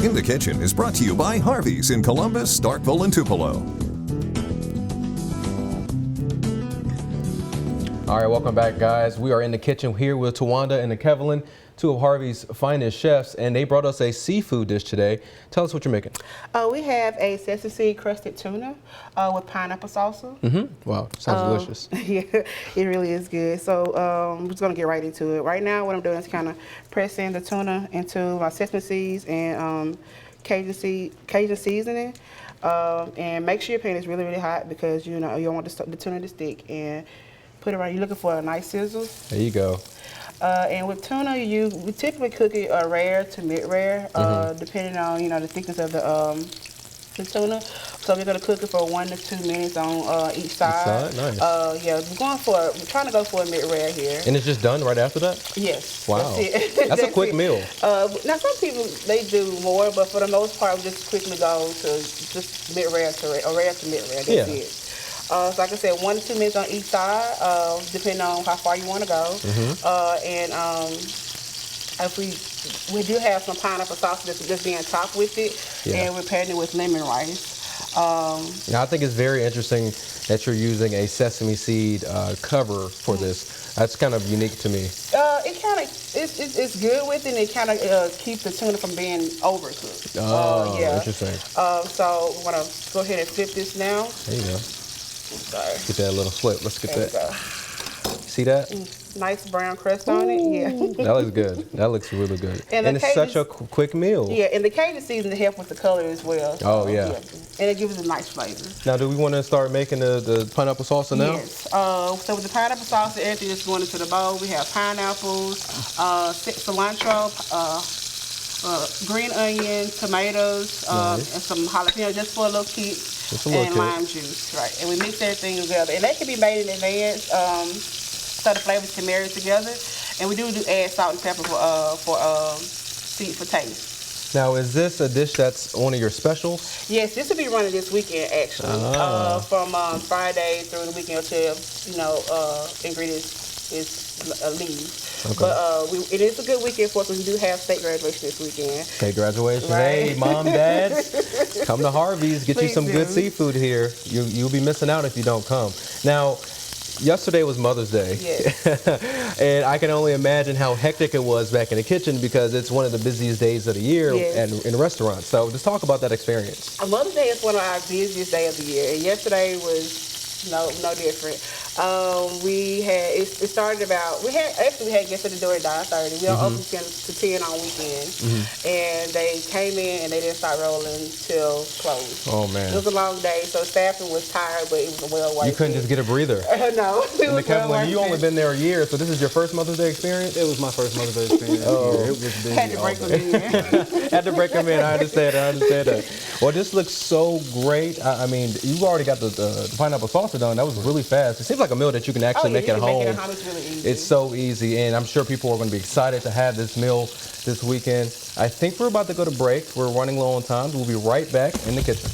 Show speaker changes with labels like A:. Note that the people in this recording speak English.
A: In the Kitchen is brought to you by Harvey's in Columbus, Starkville, and Tupelo.
B: All right, welcome back, guys. We are in the kitchen here with Tawanda and Kevlin, two of Harvey's finest chefs, and they brought us a seafood dish today. Tell us what you're making.
C: We have a sesame seed crusted tuna with pineapple salsa.
B: Wow, sounds delicious.
C: Yeah, it really is good. So I'm just gonna get right into it. Right now, what I'm doing is kind of pressing the tuna into my sesame seeds and Cajun seasoning. And make sure your pan is really, really hot because you know you don't want the tuna to stick. And put it right. You're looking for a nice sizzle.
B: There you go.
C: And with tuna, we typically cook it rare to mid-rare, depending on the thickness of the tuna. So we're gonna cook it for 1 to 2 minutes on each side.
B: Nice.
C: Yeah, we're trying to go for a mid-rare here.
B: And it's just done right after that?
C: Yes.
B: Wow.
C: That's it.
B: That's a quick meal.
C: Now some people they do more, but for the most part, we just quickly go to just mid-rare to rare to mid-rare. That's it. So like I said, 1 to 2 minutes on each side, depending on how far you want to go. And if we do have some pineapple sauce that's being topped with it, and we're pairing it with lemon rice.
B: Now, I think it's very interesting that you're using a sesame seed cover for this. That's kind of unique to me.
C: It's good with it, and it kind of keeps the tuna from being overcooked.
B: Oh, interesting.
C: So I'm gonna go ahead and flip this now.
B: There you go.
C: Sorry.
B: Get that little flip. Let's get that. See that?
C: Nice brown crust on it. Yeah.
B: That looks good. That looks really good.
C: And
B: it's such a quick meal.
C: Yeah, and the Cajun seasoning help with the color as well. So,
B: oh, yeah.
C: And it gives it a nice flavor.
B: Now, do we want to start making the pineapple salsa now?
C: Yes. So with the pineapple salsa, everything is going into the bowl. We have pineapples, cilantro, green onion, tomatoes, and some jalapeno just for a little kick. And lime juice, right? And we mix everything together. And that can be made in advance so the flavors can marry together. And we do add salt and pepper for taste.
B: Now, is this a dish that's one of your specials?
C: Yes, this will be running this weekend actually. From Friday through the weekend until ingredients is leave. Okay. But it is a good weekend for us because we do have state graduation this weekend.
B: State graduation.
C: Right.
B: Hey, mom, dads, come to Harvey's. Get you some good seafood here. You'll be missing out if you don't come. Now, yesterday was Mother's Day.
C: Yes.
B: And I can only imagine how hectic it was back in the kitchen because it's one of the busiest days of the year in restaurants. So just talk about that experience.
C: Mother's Day is one of our busiest days of the year. And yesterday was no different. It started about, we had guests at the door at 9:30. We don't open to 10 on weekends. And they came in and they didn't start rolling till close.
B: Oh, man.
C: It was a long day, so staffing was tired, but it was well worth it.
B: You couldn't just get a breather.
C: No.
B: Kevlin, you only been there a year, so this is your first Mother's Day experience?
D: It was my first Mother's Day experience. It was busy.
C: Had to break them in.
B: Had to break them in. I understand that. Well, this looks so great. I mean, you already got the pineapple salsa done. That was really fast. It seems like a meal that you can actually make at home.
C: It's really easy.
B: It's so easy, and I'm sure people are going to be excited to have this meal this weekend. I think we're about to go to break. We're running low on time. We'll be right back in the kitchen.